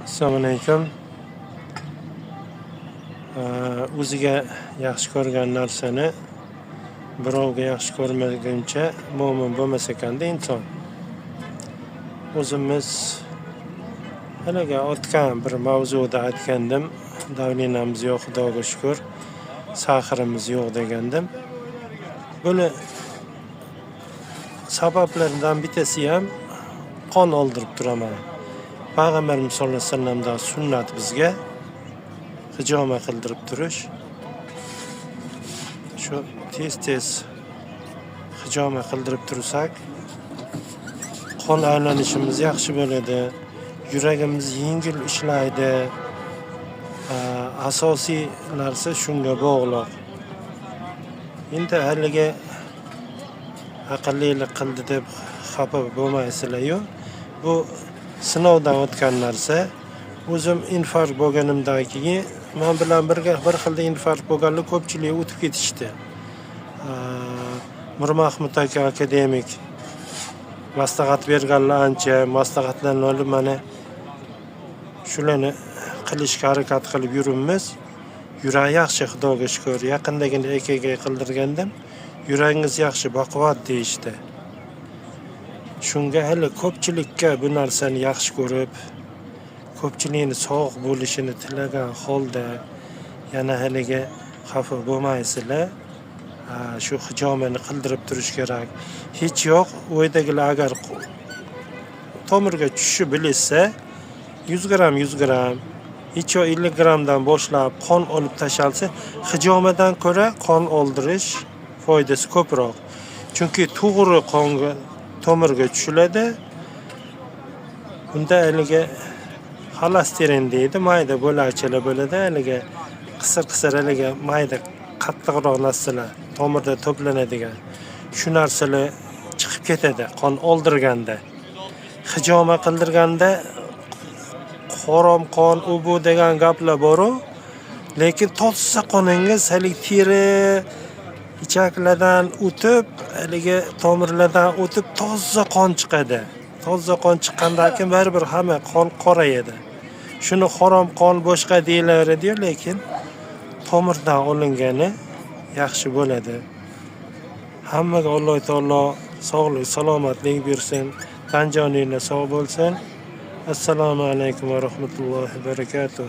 Assalomu alaykum. O'ziga yaxshi ko'rgan narsani birovga yaxshi ko'rmaguncha mo'min bo'lmas ekanda inson. O'zimiz haliga o'tgan bir mavzuda aytgandim. Davlinamiz yo'q, Xudoga shukr. Sahrimiz yo'q degandim. Buni sabablaridan bittasi ham qon oldirib turaman. Payg'ambarimiz sollallohu alayhi vasallamdan sunnat bizga hijoma qildirib turish. Shu tez hijoma qildirib tursak, qon aylanishimiz yaxshi bo'ladi. Yuragimiz yengil ishlaydi. Asosiy narsa shunga bog'liq. Endi haliga aqllilik qildi deb xafa bo'lmaysizlar-yu. Bu sinovdan o'tgan narsa. O'zim infarkt bo'lganimdan keyin men bilan birga bir xilda infarkt bo'lganlar ko'pchilik o'tib ketishdi. Mirmahmud aka akademik maslahat berganlar ancha, maslahatlarni olib mana shularni qilishga harakat qilib yuribmiz. Yurak yaxshi, Xudoga shukr. Yaqindagina akaga qildirgandim. Yuragingiz yaxshi, baquvvat deyishdi. Shunga hali ko'pchilikka bu narsani yaxshi ko'rib, ko'pchilikni sog' bo'lishini tilagan holda yana haliga xafa bo'lmaysizlar. Shu hijomani qildirib turish kerak. Hech yo'q, o'ydagilar agar tomirga tushishi bilsa 100 gram, hech yo'q 50 gramdan boshlab qon olib tashalsa, hijomadan ko'ra qon oldirish foydasi ko'proq. Chunki to'g'ri qonga tomirga tushiladi. Unda haliga xolesterin deydi, mayda bo'lakchalar bo'ladi, haliga qisir haliga mayda qattiqroq narsalar tomirda to'planadigan. Shu narsalar chiqib ketadi qon oldirganda. Hijoma qildirganda harom qon u bu degan gaplar bor-ku, lekin toza qoningiz hali teri ichaklardan o'tib, haliga tomirlardan o'tib toza qon chiqadi. Toza qon chiqqandan keyin baribir hamma qon qorayadi. Shuni harom qon boshqa deyilaveradi, lekin tomirdan olingani yaxshi bo'ladi. Hammaga Alloh taolo sog'lik, salomatlik bersin. Tan joninglar sog' bo'lsin. Assalomu alaykum va rahmatullohi va barakatuh.